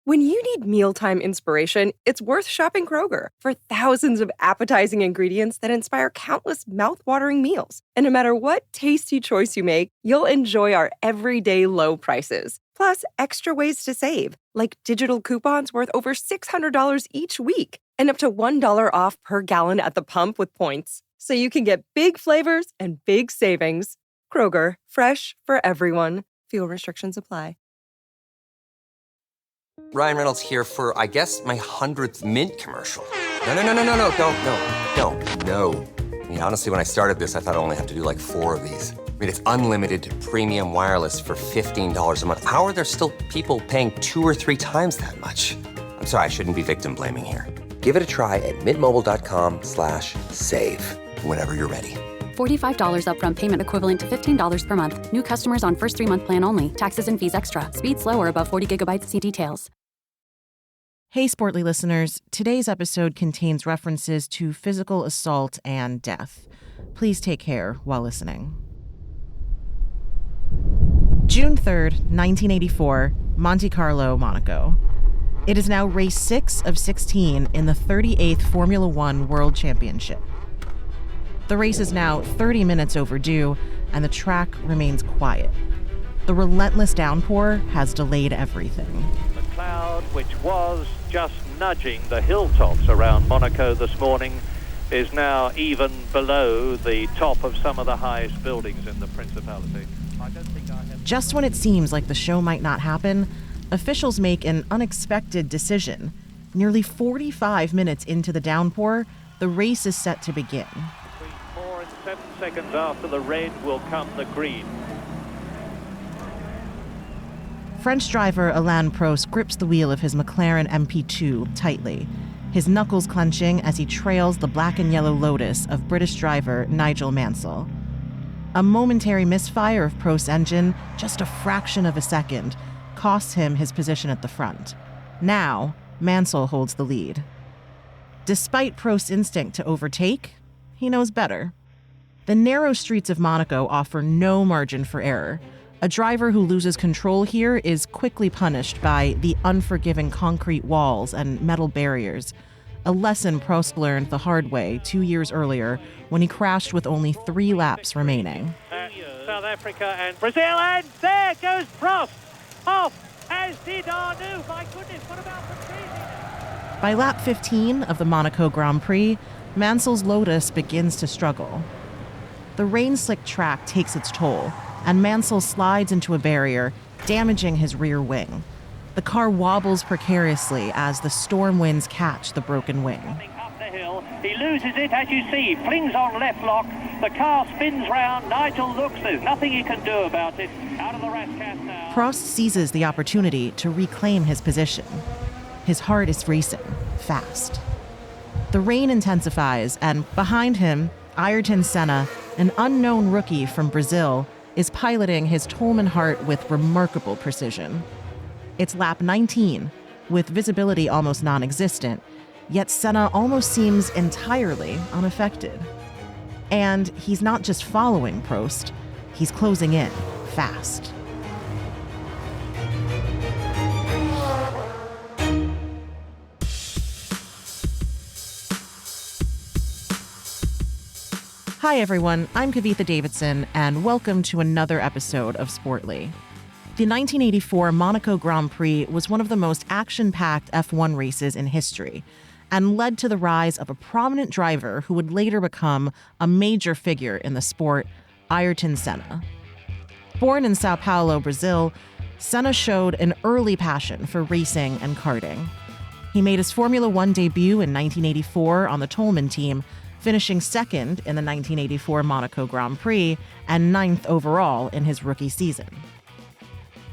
When you need mealtime inspiration, it's worth shopping Kroger for thousands of appetizing ingredients that inspire countless mouth-watering meals. And no matter what tasty choice you make, you'll enjoy our everyday low prices. Plus, extra ways to save, like digital coupons worth over $600 each week and up to $1 off per gallon at the pump with points. So you can get big flavors and big savings. Kroger, fresh for everyone. Fuel restrictions apply. Ryan Reynolds here for, I guess, my 100th Mint commercial. No, don't. No. I mean, honestly, when I started this, I thought I only have to do like 4 of these. I mean, it's unlimited premium wireless for $15 a month. How are there still people paying 2 or 3 times that much? I'm sorry, I shouldn't be victim blaming here. Give it a try at mintmobile.com/save. Whenever you're ready. $45 upfront payment equivalent to $15 per month. New customers on first 3-month plan only. Taxes and fees extra. Speed slower above 40 gigabytes. See details. Hey, Sportly listeners. Today's episode contains references to physical assault and death. Please take care while listening. June 3rd, 1984, Monte Carlo, Monaco. It is now race 6 of 16 in the 38th Formula One World Championship. The race is now 30 minutes overdue, and the track remains quiet. The relentless downpour has delayed everything. The cloud, which was just nudging the hilltops around Monaco this morning, is now even below the top of some of the highest buildings in the Principality. Just when it seems like the show might not happen, officials make an unexpected decision. Nearly 45 minutes into the downpour, the race is set to begin. 4 and 7 seconds after the red will come the green. French driver Alain Prost grips the wheel of his McLaren MP2 tightly, his knuckles clenching as he trails the black and yellow Lotus of British driver Nigel Mansell. A momentary misfire of Prost's engine, just a fraction of a second, costs him his position at the front. Now, Mansell holds the lead. Despite Prost's instinct to overtake, he knows better. The narrow streets of Monaco offer no margin for error. A driver who loses control here is quickly punished by the unforgiving concrete walls and metal barriers, a lesson Prost learned the hard way 2 years earlier when he crashed with only 3 laps remaining. South Africa and Brazil, and there goes Prost, off, as did Arnoux. My goodness, what about the craziness? By lap 15 of the Monaco Grand Prix, Mansell's Lotus begins to struggle. The rain-slicked track takes its toll, and Mansell slides into a barrier, damaging his rear wing. The car wobbles precariously as the storm winds catch the broken wing. Up the hill, he loses it, as you see, flings on left lock, the car spins round, Nigel looks, there's nothing he can do about it, out of the Rascat now. Prost seizes the opportunity to reclaim his position. His heart is racing, fast. The rain intensifies, and behind him, Ayrton Senna, an unknown rookie from Brazil, is piloting his Tolman Hart with remarkable precision. It's lap 19, with visibility almost non-existent, yet Senna almost seems entirely unaffected. And he's not just following Prost, he's closing in, fast. Hi everyone, I'm Kavitha Davidson, and welcome to another episode of Sportly. The 1984 Monaco Grand Prix was one of the most action-packed F1 races in history, and led to the rise of a prominent driver who would later become a major figure in the sport, Ayrton Senna. Born in Sao Paulo, Brazil, Senna showed an early passion for racing and karting. He made his Formula One debut in 1984 on the Tolman team, finishing second in the 1984 Monaco Grand Prix and 9th overall in his rookie season.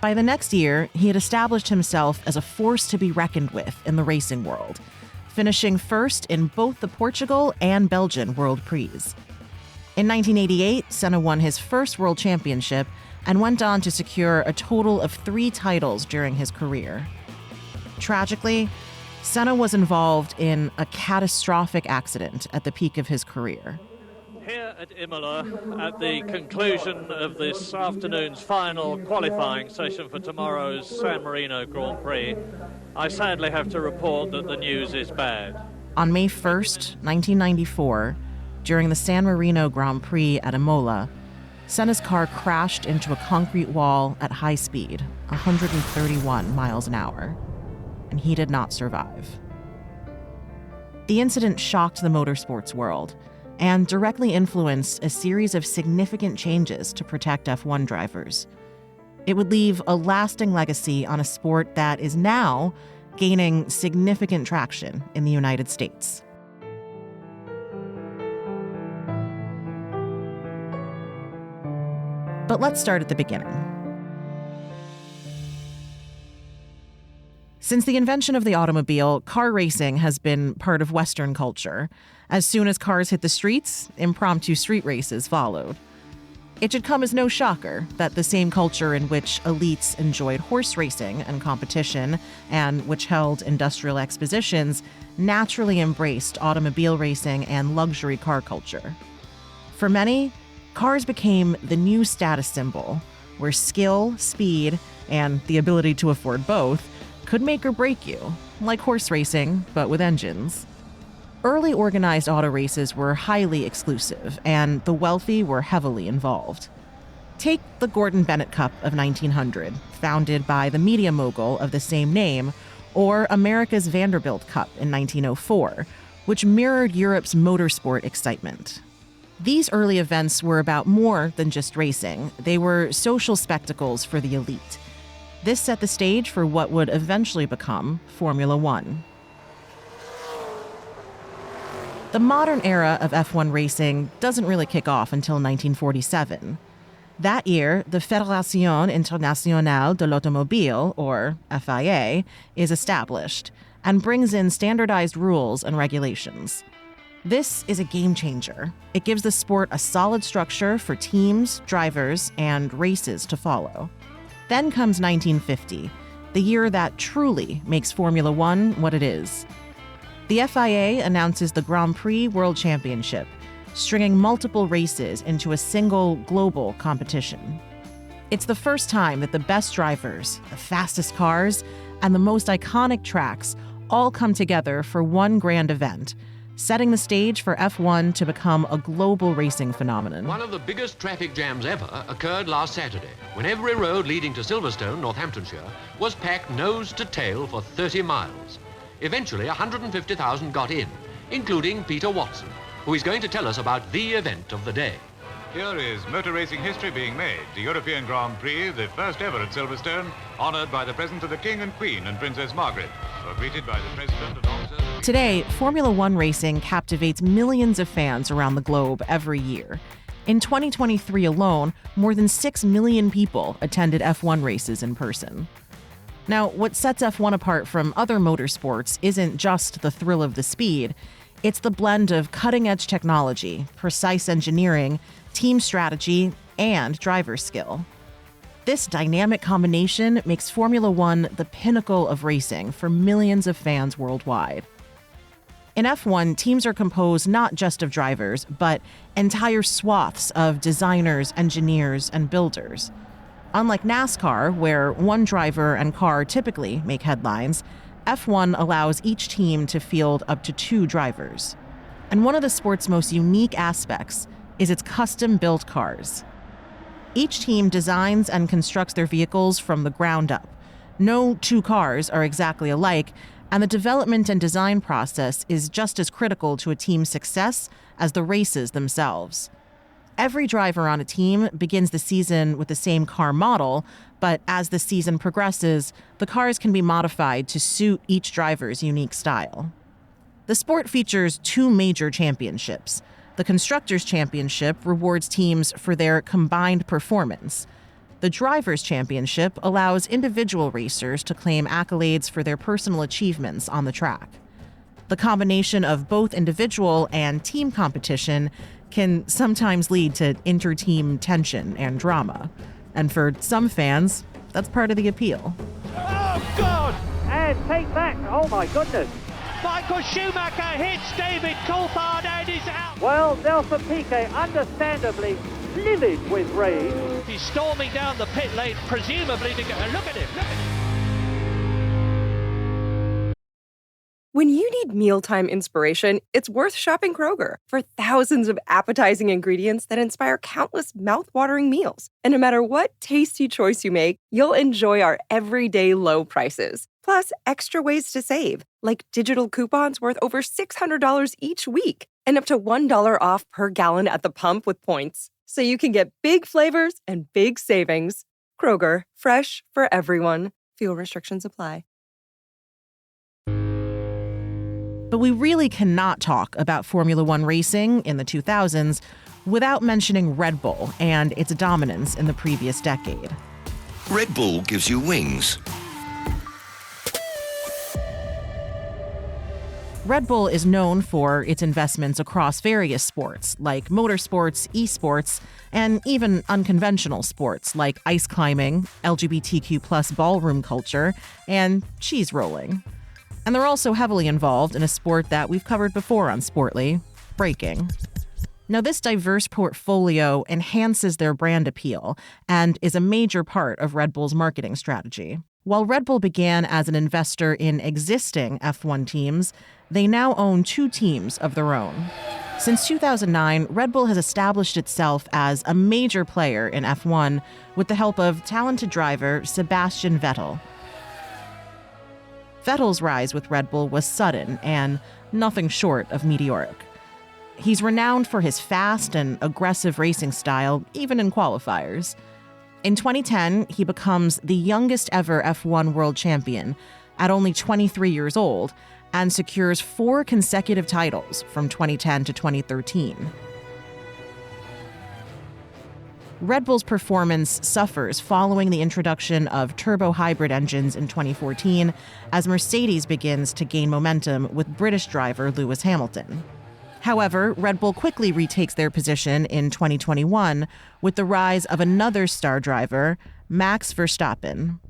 By the next year, he had established himself as a force to be reckoned with in the racing world, finishing first in both the Portugal and Belgian World Prix. In 1988, Senna won his first world championship and went on to secure a total of 3 titles during his career. Tragically, Senna was involved in a catastrophic accident at the peak of his career. Here at Imola at the conclusion of this afternoon's final qualifying session for tomorrow's San Marino Grand Prix. I sadly have to report that the news is bad. On May 1st, 1994, during the San Marino Grand Prix at Imola, Senna's car crashed into a concrete wall at high speed, 131 miles an hour, and he did not survive. The incident shocked the motorsports world and directly influenced a series of significant changes to protect F1 drivers. It would leave a lasting legacy on a sport that is now gaining significant traction in the United States. But let's start at the beginning. Since the invention of the automobile, car racing has been part of Western culture. As soon as cars hit the streets, impromptu street races followed. It should come as no shocker that the same culture in which elites enjoyed horse racing and competition, and which held industrial expositions, naturally embraced automobile racing and luxury car culture. For many, cars became the new status symbol, where skill, speed, and the ability to afford both could make or break you, like horse racing, but with engines. Early organized auto races were highly exclusive, and the wealthy were heavily involved. Take the Gordon Bennett Cup of 1900, founded by the media mogul of the same name, or America's Vanderbilt Cup in 1904, which mirrored Europe's motorsport excitement. These early events were about more than just racing. They were social spectacles for the elite. This set the stage for what would eventually become Formula One. The modern era of F1 racing doesn't really kick off until 1947. That year, the Fédération Internationale de l'Automobile, or FIA, is established and brings in standardized rules and regulations. This is a game changer. It gives the sport a solid structure for teams, drivers, and races to follow. Then comes 1950, the year that truly makes Formula One what it is. The FIA announces the Grand Prix World Championship, stringing multiple races into a single global competition. It's the first time that the best drivers, the fastest cars, and the most iconic tracks all come together for one grand event, setting the stage for F1 to become a global racing phenomenon. One of the biggest traffic jams ever occurred last Saturday, when every road leading to Silverstone, Northamptonshire, was packed nose to tail for 30 miles. Eventually, 150,000 got in, including Peter Watson, who is going to tell us about the event of the day. Here is motor racing history being made. The European Grand Prix, the first ever at Silverstone, honoured by the presence of the King and Queen and Princess Margaret, were greeted by the President and officers. Today, Formula One racing captivates millions of fans around the globe every year. In 2023 alone, more than 6 million people attended F1 races in person. Now, what sets F1 apart from other motorsports isn't just the thrill of the speed. It's the blend of cutting-edge technology, precise engineering, team strategy, and driver skill. This dynamic combination makes Formula One the pinnacle of racing for millions of fans worldwide. In F1, teams are composed not just of drivers, but entire swaths of designers, engineers, and builders. Unlike NASCAR, where one driver and car typically make headlines, F1 allows each team to field up to 2 drivers. And one of the sport's most unique aspects is its custom-built cars. Each team designs and constructs their vehicles from the ground up. No 2 cars are exactly alike, and the development and design process is just as critical to a team's success as the races themselves. Every driver on a team begins the season with the same car model, but as the season progresses, the cars can be modified to suit each driver's unique style. The sport features 2 major championships. The Constructors' Championship rewards teams for their combined performance. The Drivers' Championship allows individual racers to claim accolades for their personal achievements on the track. The combination of both individual and team competition can sometimes lead to inter-team tension and drama. And for some fans, that's part of the appeal. Oh, God! And take that! Oh, my goodness! Michael Schumacher hits David Coulthard, and he's out. Well, Nelson Piquet, understandably livid with rage. He's storming down the pit lane, presumably to go. Look at him, look at him. When you need mealtime inspiration, it's worth shopping Kroger for thousands of appetizing ingredients that inspire countless mouth-watering meals. And no matter what tasty choice you make, you'll enjoy our everyday low prices. Plus, extra ways to save, like digital coupons worth over $600 each week and up to $1 off per gallon at the pump with points. So you can get big flavors and big savings. Kroger, fresh for everyone. Fuel restrictions apply. But we really cannot talk about Formula One racing in the 2000s without mentioning Red Bull and its dominance in the previous decade. Red Bull gives you wings. Red Bull is known for its investments across various sports, like motorsports, esports, and even unconventional sports like ice climbing, LGBTQ+ ballroom culture, and cheese rolling. And they're also heavily involved in a sport that we've covered before on Sportly, braking. Now, this diverse portfolio enhances their brand appeal and is a major part of Red Bull's marketing strategy. While Red Bull began as an investor in existing F1 teams, they now own 2 teams of their own. Since 2009, Red Bull has established itself as a major player in F1 with the help of talented driver Sebastian Vettel. Vettel's rise with Red Bull was sudden and nothing short of meteoric. He's renowned for his fast and aggressive racing style, even in qualifiers. In 2010, he becomes the youngest ever F1 world champion at only 23 years old and secures 4 consecutive titles from 2010 to 2013. Red Bull's performance suffers following the introduction of turbo hybrid engines in 2014 as Mercedes begins to gain momentum with British driver Lewis Hamilton. However, Red Bull quickly retakes their position in 2021 with the rise of another star driver, Max Verstappen.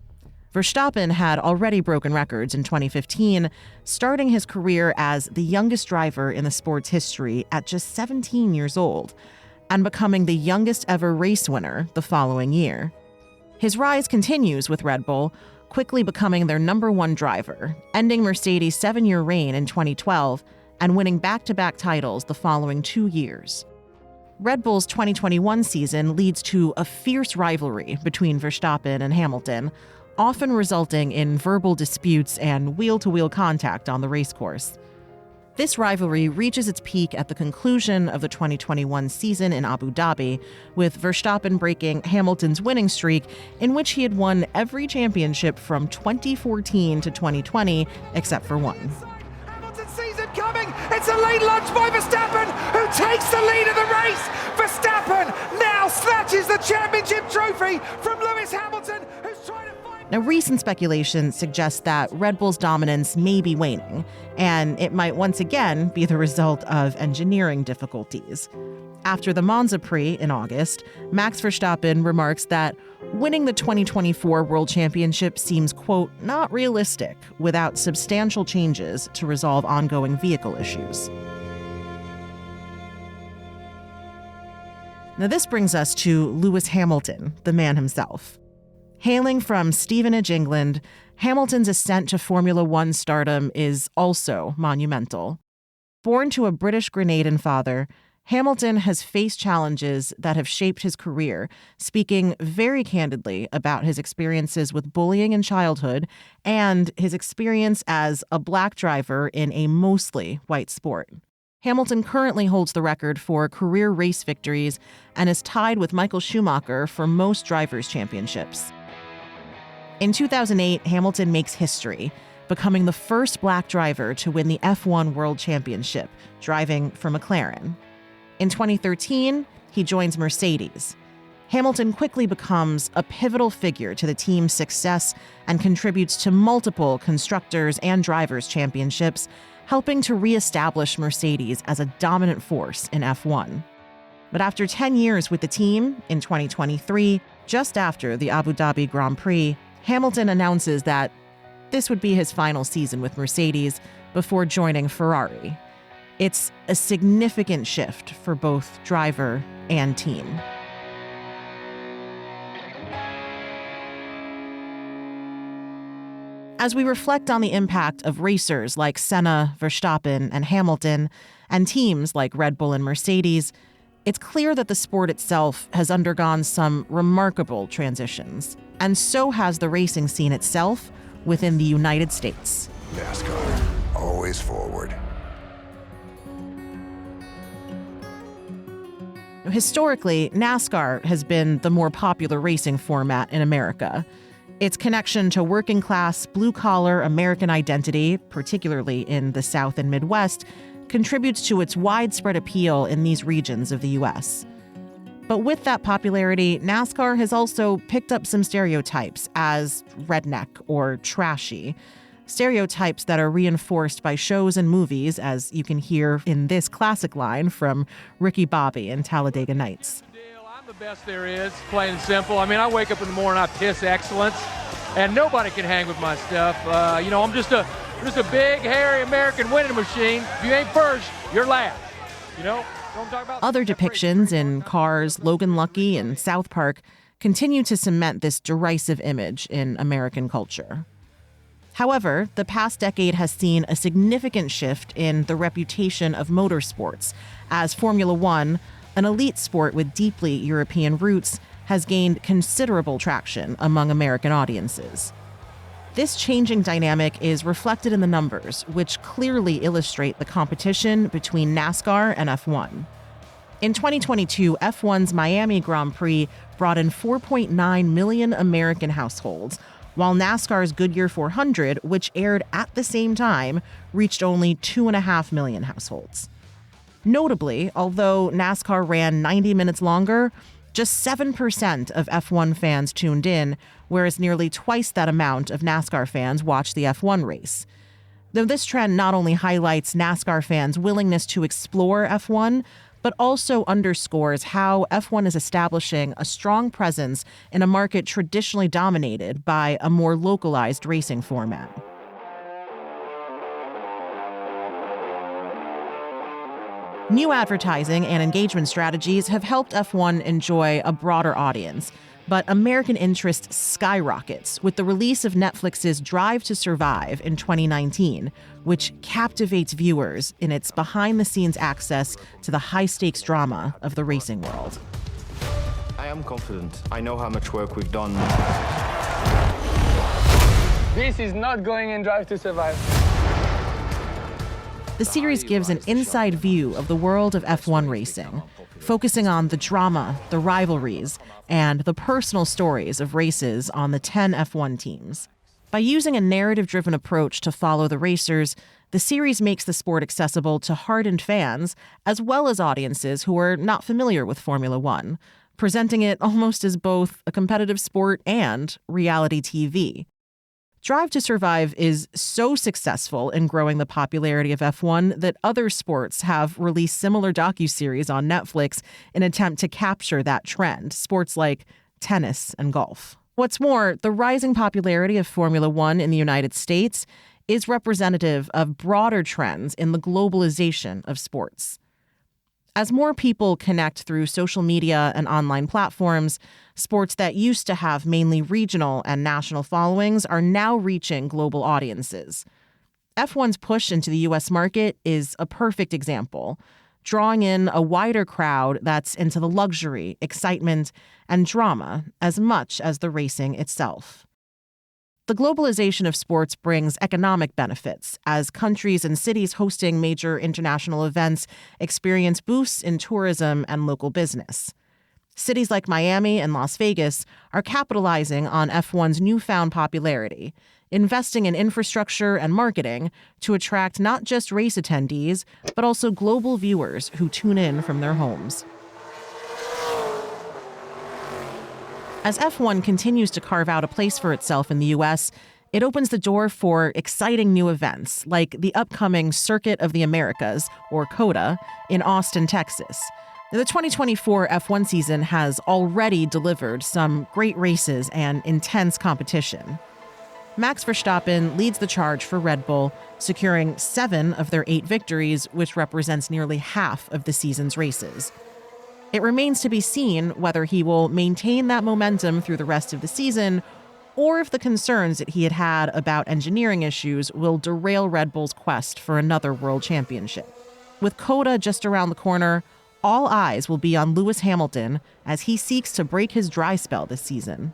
Verstappen had already broken records in 2015, starting his career as the youngest driver in the sport's history at just 17 years old, and becoming the youngest ever race winner the following year. His rise continues with Red Bull, quickly becoming their number 1 driver, ending Mercedes' 7-year reign in 2012 and winning back-to-back titles the following 2 years. Red Bull's 2021 season leads to a fierce rivalry between Verstappen and Hamilton, often resulting in verbal disputes and wheel-to-wheel contact on the racecourse. This rivalry reaches its peak at the conclusion of the 2021 season in Abu Dhabi, with Verstappen breaking Hamilton's winning streak, in which he had won every championship from 2014 to 2020, except for one. Hamilton sees it coming. It's a late lunge by Verstappen, who takes the lead of the race. Verstappen now snatches the championship trophy from Lewis Hamilton, who's trying to find... Now, recent speculation suggests that Red Bull's dominance may be waning, and it might once again be the result of engineering difficulties. After the Monza Prix in August, Max Verstappen remarks that winning the 2024 World Championship seems, quote, not realistic without substantial changes to resolve ongoing vehicle issues. Now, this brings us to Lewis Hamilton, the man himself. Hailing from Stevenage, England, Hamilton's ascent to Formula One stardom is also monumental. Born to a British Grenadian father, Hamilton has faced challenges that have shaped his career, speaking very candidly about his experiences with bullying in childhood and his experience as a black driver in a mostly white sport. Hamilton currently holds the record for career race victories and is tied with Michael Schumacher for most drivers' championships. In 2008, Hamilton makes history, becoming the first black driver to win the F1 World Championship, driving for McLaren. In 2013, he joins Mercedes. Hamilton quickly becomes a pivotal figure to the team's success and contributes to multiple constructors' and drivers' championships, helping to reestablish Mercedes as a dominant force in F1. But after 10 years with the team, in 2023, just after the Abu Dhabi Grand Prix, Hamilton announces that this would be his final season with Mercedes before joining Ferrari. It's a significant shift for both driver and team. As we reflect on the impact of racers like Senna, Verstappen, and Hamilton, and teams like Red Bull and Mercedes, it's clear that the sport itself has undergone some remarkable transitions, and so has the racing scene itself within the United States. NASCAR, always forward. Historically, NASCAR has been the more popular racing format in America. Its connection to working-class, blue-collar American identity, particularly in the South and Midwest, contributes to its widespread appeal in these regions of the U.S. But with that popularity, NASCAR has also picked up some stereotypes as redneck or trashy. Stereotypes that are reinforced by shows and movies, as you can hear in this classic line from Ricky Bobby in Talladega Nights. I'm the best there is, plain and simple. I mean, I wake up in the morning, I piss excellence, and nobody can hang with my stuff. I'm just a big, hairy American winning machine. If you ain't first, you're last. Don't talk about other depictions in Cars, Logan Lucky, and South Park continue to cement this derisive image in American culture. However, the past decade has seen a significant shift in the reputation of motorsports, as Formula One, an elite sport with deeply European roots, has gained considerable traction among American audiences. This changing dynamic is reflected in the numbers, which clearly illustrate the competition between NASCAR and F1. In 2022, F1's Miami Grand Prix brought in 4.9 million American households, while NASCAR's Goodyear 400, which aired at the same time, reached only 2.5 million households. Notably, although NASCAR ran 90 minutes longer, just 7% of F1 fans tuned in, whereas nearly twice that amount of NASCAR fans watched the F1 race. Though this trend not only highlights NASCAR fans' willingness to explore F1, but also underscores how F1 is establishing a strong presence in a market traditionally dominated by a more localized racing format. New advertising and engagement strategies have helped F1 enjoy a broader audience, but American interest skyrockets with the release of Netflix's Drive to Survive in 2019, which captivates viewers in its behind-the-scenes access to the high-stakes drama of the racing world. I am confident. I know how much work we've done. This is not going in Drive to Survive. The series gives an inside view of the world of F1 racing, focusing on the drama, the rivalries, and the personal stories of races on the 10 F1 teams. By using a narrative-driven approach to follow the racers, the series makes the sport accessible to hardened fans, as well as audiences who are not familiar with Formula One, presenting it almost as both a competitive sport and reality TV. Drive to Survive is so successful in growing the popularity of F1 that other sports have released similar docuseries on Netflix in an attempt to capture that trend, sports like tennis and golf. What's more, the rising popularity of Formula One in the United States is representative of broader trends in the globalization of sports. As more people connect through social media and online platforms, sports that used to have mainly regional and national followings are now reaching global audiences. F1's push into the U.S. market is a perfect example, drawing in a wider crowd that's into the luxury, excitement, and drama as much as the racing itself. The globalization of sports brings economic benefits as countries and cities hosting major international events experience boosts in tourism and local business. Cities like Miami and Las Vegas are capitalizing on F1's newfound popularity, investing in infrastructure and marketing to attract not just race attendees, but also global viewers who tune in from their homes. As F1 continues to carve out a place for itself in the U.S., it opens the door for exciting new events like the upcoming Circuit of the Americas, or COTA, in Austin, Texas. The 2024 F1 season has already delivered some great races and intense competition. Max Verstappen leads the charge for Red Bull, securing 7 of their 8 victories, which represents nearly half of the season's races. It remains to be seen whether he will maintain that momentum through the rest of the season, or if the concerns that he had about engineering issues will derail Red Bull's quest for another world championship. With COTA just around the corner, all eyes will be on Lewis Hamilton as he seeks to break his dry spell this season.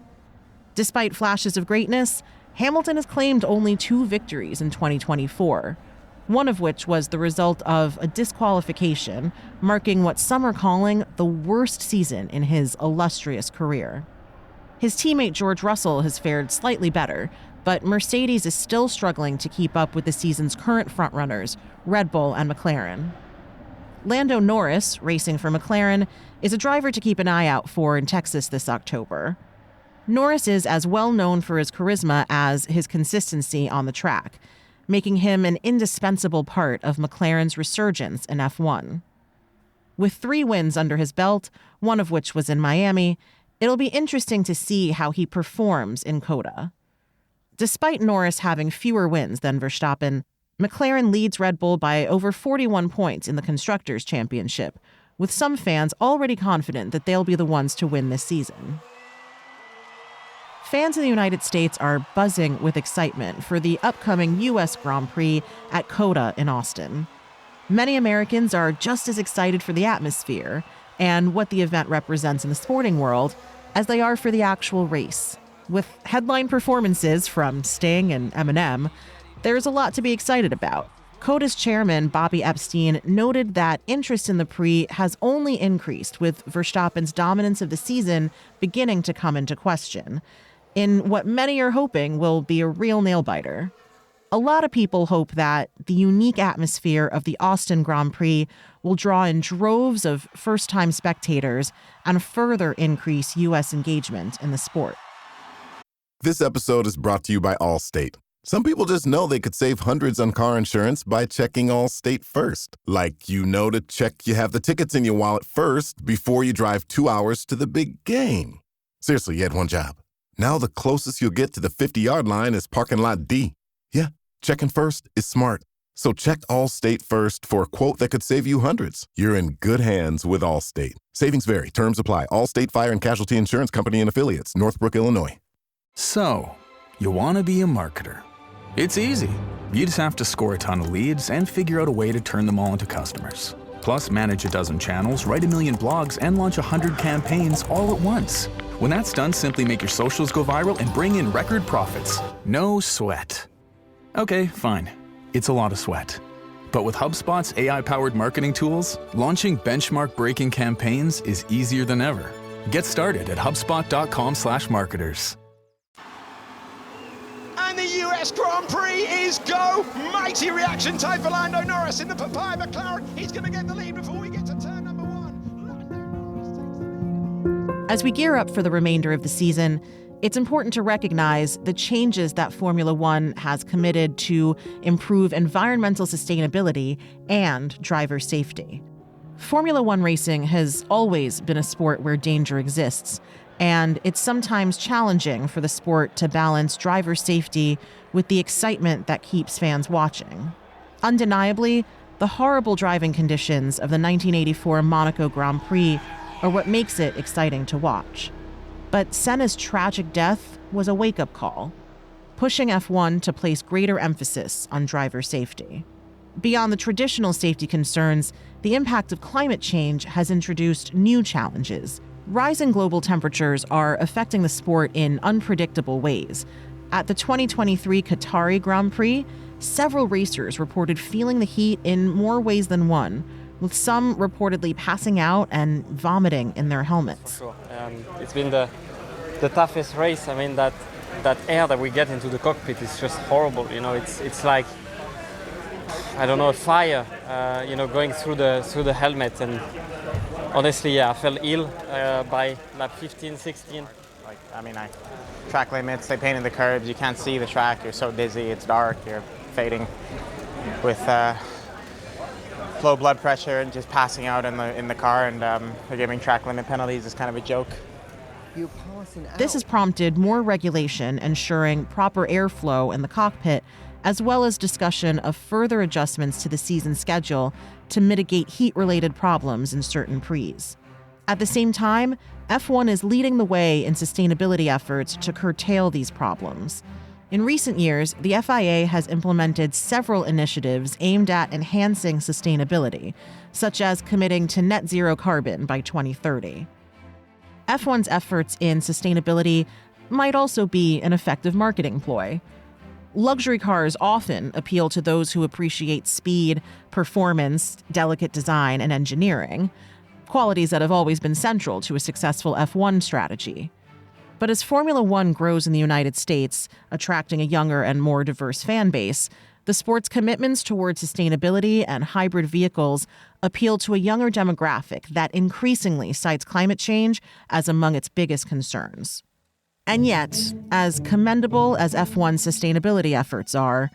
Despite flashes of greatness, Hamilton has claimed only 2 victories in 2024, one of which was the result of a disqualification, marking what some are calling the worst season in his illustrious career. His teammate George Russell has fared slightly better, but Mercedes is still struggling to keep up with the season's current frontrunners, Red Bull and McLaren. Lando Norris, racing for McLaren, is a driver to keep an eye out for in Texas this October. Norris is as well known for his charisma as his consistency on the track, making him an indispensable part of McLaren's resurgence in F1. With 3 wins under his belt, one of which was in Miami, it'll be interesting to see how he performs in COTA. Despite Norris having fewer wins than Verstappen, McLaren leads Red Bull by over 41 points in the Constructors' Championship, with some fans already confident that they'll be the ones to win this season. Fans in the United States are buzzing with excitement for the upcoming U.S. Grand Prix at COTA in Austin. Many Americans are just as excited for the atmosphere and what the event represents in the sporting world as they are for the actual race. With headline performances from Sting and Eminem, there's a lot to be excited about. COTA's chairman, Bobby Epstein, noted that interest in the Prix has only increased with Verstappen's dominance of the season beginning to come into question, in what many are hoping will be a real nail-biter. A lot of people hope that the unique atmosphere of the Austin Grand Prix will draw in droves of first-time spectators and further increase U.S. engagement in the sport. This episode is brought to you by Allstate. Some people just know they could save hundreds on car insurance by checking Allstate first. Like, you know, to check you have the tickets in your wallet first before you drive 2 hours to the big game. Seriously, you had one job. Now the closest you'll get to the 50-yard line is parking lot D. Yeah, checking first is smart. So check Allstate first for a quote that could save you hundreds. You're in good hands with Allstate. Savings vary. Terms apply. Allstate Fire and Casualty Insurance Company and Affiliates. Northbrook, Illinois. So, you want to be a marketer. It's easy. You just have to score a ton of leads and figure out a way to turn them all into customers. Plus, manage a dozen channels, write 1 million blogs, and launch 100 campaigns all at once. When that's done, simply make your socials go viral and bring in record profits. No sweat. Okay, fine. It's a lot of sweat. But with HubSpot's AI-powered marketing tools, launching benchmark-breaking campaigns is easier than ever. Get started at HubSpot.com/marketers. And the US Grand Prix is go! Mighty reaction time for Lando Norris in the Papaya McLaren. He's going to get the lead before we get to turn number 1. As we gear up for the remainder of the season, it's important to recognize the changes that Formula One has committed to improve environmental sustainability and driver safety. Formula One racing has always been a sport where danger exists, and it's sometimes challenging for the sport to balance driver safety with the excitement that keeps fans watching. Undeniably, the horrible driving conditions of the 1984 Monaco Grand Prix are what makes it exciting to watch. But Senna's tragic death was a wake-up call, pushing F1 to place greater emphasis on driver safety. Beyond the traditional safety concerns, the impact of climate change has introduced new challenges. Rising global temperatures are affecting the sport in unpredictable ways. At the 2023 Qatari Grand Prix, several racers reported feeling the heat in more ways than one, with some reportedly passing out and vomiting in their helmets. For sure. It's been the toughest race. I mean, that air that we get into the cockpit is just horrible. You know, it's like, I don't know, a fire, going through the helmet. And honestly, yeah, I felt ill by lap 15, 16. Track limits, they painted the curbs, you can't see the track, you're so dizzy, it's dark, you're fading with low blood pressure and just passing out in the car, and they're giving track limit penalties is kind of a joke. This has prompted more regulation ensuring proper airflow in the cockpit, as well as discussion of further adjustments to the season schedule to mitigate heat-related problems in certain prix. At the same time, F1 is leading the way in sustainability efforts to curtail these problems. In recent years, the FIA has implemented several initiatives aimed at enhancing sustainability, such as committing to net zero carbon by 2030. F1's efforts in sustainability might also be an effective marketing ploy. Luxury cars often appeal to those who appreciate speed, performance, delicate design, and engineering, qualities that have always been central to a successful F1 strategy. But as Formula One grows in the United States, attracting a younger and more diverse fan base, the sport's commitments toward sustainability and hybrid vehicles appeal to a younger demographic that increasingly cites climate change as among its biggest concerns. And yet, as commendable as F1's sustainability efforts are,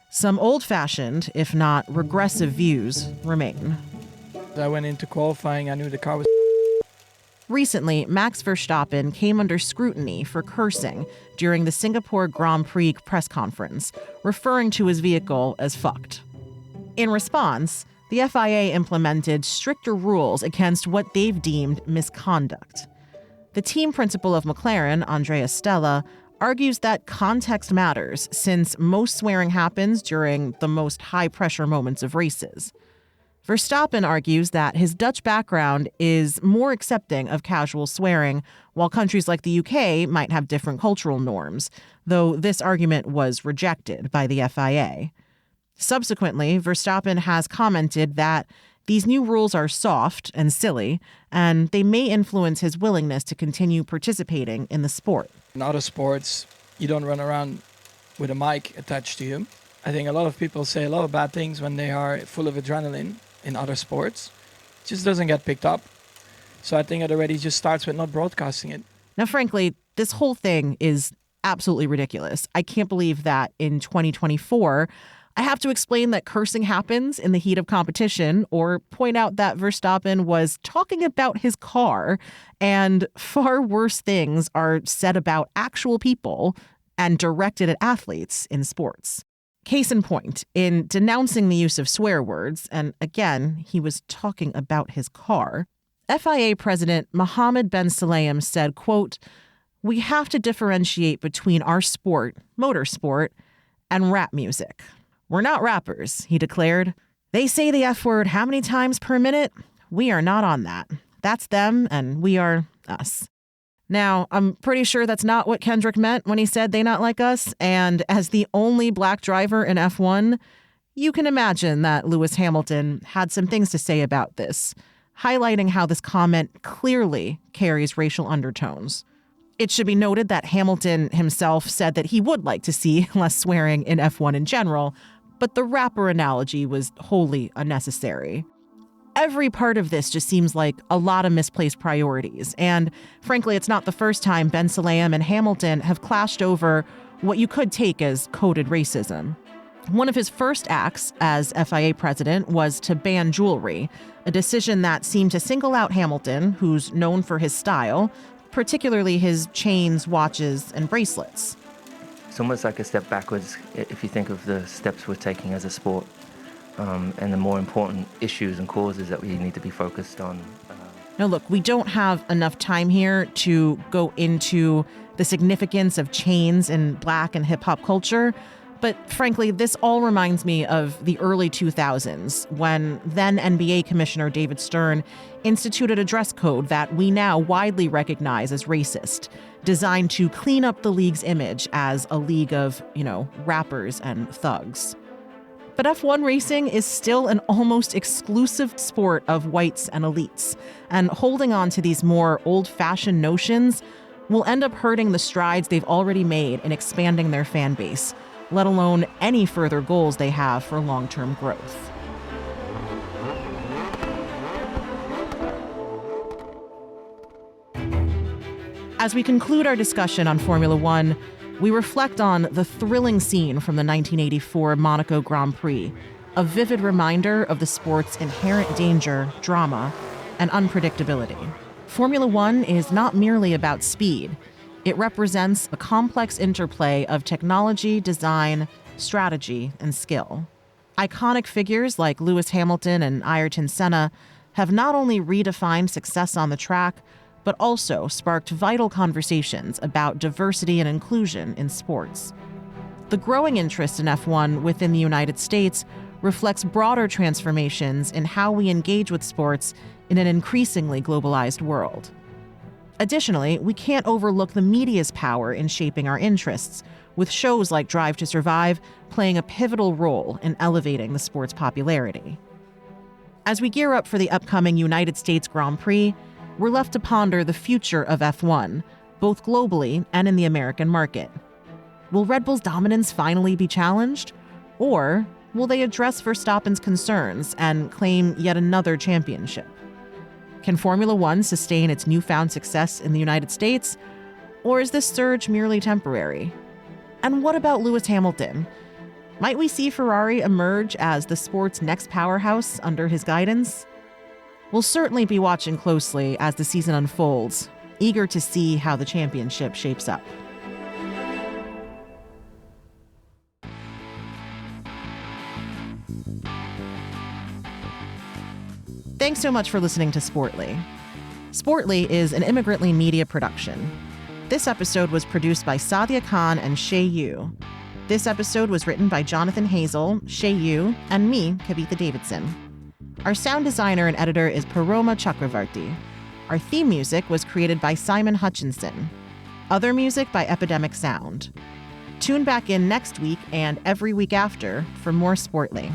some old-fashioned, if not regressive views remain. I went into qualifying, I knew the car was... Recently, Max Verstappen came under scrutiny for cursing during the Singapore Grand Prix press conference, referring to his vehicle as fucked. In response, the FIA implemented stricter rules against what they've deemed misconduct. The team principal of McLaren, Andrea Stella, argues that context matters since most swearing happens during the most high-pressure moments of races. Verstappen argues that his Dutch background is more accepting of casual swearing, while countries like the UK might have different cultural norms, though this argument was rejected by the FIA. Subsequently, Verstappen has commented that these new rules are soft and silly, and they may influence his willingness to continue participating in the sport. In other sports, you don't run around with a mic attached to you. I think a lot of people say a lot of bad things when they are full of adrenaline in other sports. It just doesn't get picked up. So I think it already just starts with not broadcasting it. Now, frankly, this whole thing is absolutely ridiculous. I can't believe that in 2024, I have to explain that cursing happens in the heat of competition or point out that Verstappen was talking about his car and far worse things are said about actual people and directed at athletes in sports. Case in point, in denouncing the use of swear words, and again, he was talking about his car, FIA President Mohammed Ben Sulayem said, quote, "We have to differentiate between our sport, motorsport, and rap music. We're not rappers," he declared. "They say the F word how many times per minute? We are not on that. That's them, and we are us." Now, I'm pretty sure that's not what Kendrick meant when he said they not like us, and as the only black driver in F1, you can imagine that Lewis Hamilton had some things to say about this, highlighting how this comment clearly carries racial undertones. It should be noted that Hamilton himself said that he would like to see less swearing in F1 in general, but the rapper analogy was wholly unnecessary. Every part of this just seems like a lot of misplaced priorities. And frankly, it's not the first time Ben Sulayem and Hamilton have clashed over what you could take as coded racism. One of his first acts as FIA president was to ban jewelry, a decision that seemed to single out Hamilton, who's known for his style, particularly his chains, watches, and bracelets. It's almost like a step backwards if you think of the steps we're taking as a sport. And the more important issues and causes that we need to be focused on. Now, look, we don't have enough time here to go into the significance of chains in Black and hip-hop culture, but frankly, this all reminds me of the early 2000s, when then NBA Commissioner David Stern instituted a dress code that we now widely recognize as racist, designed to clean up the league's image as a league of, rappers and thugs. But F1 racing is still an almost exclusive sport of whites and elites, and holding on to these more old-fashioned notions will end up hurting the strides they've already made in expanding their fan base, let alone any further goals they have for long-term growth. As we conclude our discussion on Formula One, we reflect on the thrilling scene from the 1984 Monaco Grand Prix, a vivid reminder of the sport's inherent danger, drama, and unpredictability. Formula One is not merely about speed. It represents a complex interplay of technology, design, strategy, and skill. Iconic figures like Lewis Hamilton and Ayrton Senna have not only redefined success on the track, but also sparked vital conversations about diversity and inclusion in sports. The growing interest in F1 within the United States reflects broader transformations in how we engage with sports in an increasingly globalized world. Additionally, we can't overlook the media's power in shaping our interests, with shows like Drive to Survive playing a pivotal role in elevating the sport's popularity. As we gear up for the upcoming United States Grand Prix, we're left to ponder the future of F1, both globally and in the American market. Will Red Bull's dominance finally be challenged? Or will they address Verstappen's concerns and claim yet another championship? Can Formula One sustain its newfound success in the United States? Or is this surge merely temporary? And what about Lewis Hamilton? Might we see Ferrari emerge as the sport's next powerhouse under his guidance? We'll certainly be watching closely as the season unfolds, eager to see how the championship shapes up. Thanks so much for listening to Sportly. Sportly is an Immigrantly media production. This episode was produced by Sadia Khan and Shay Yu. This episode was written by Jonathan Hazel, Shay Yu, and me, Kavitha Davidson. Our sound designer and editor is Paroma Chakravarti. Our theme music was created by Simon Hutchinson. Other music by Epidemic Sound. Tune back in next week and every week after for more Sportly.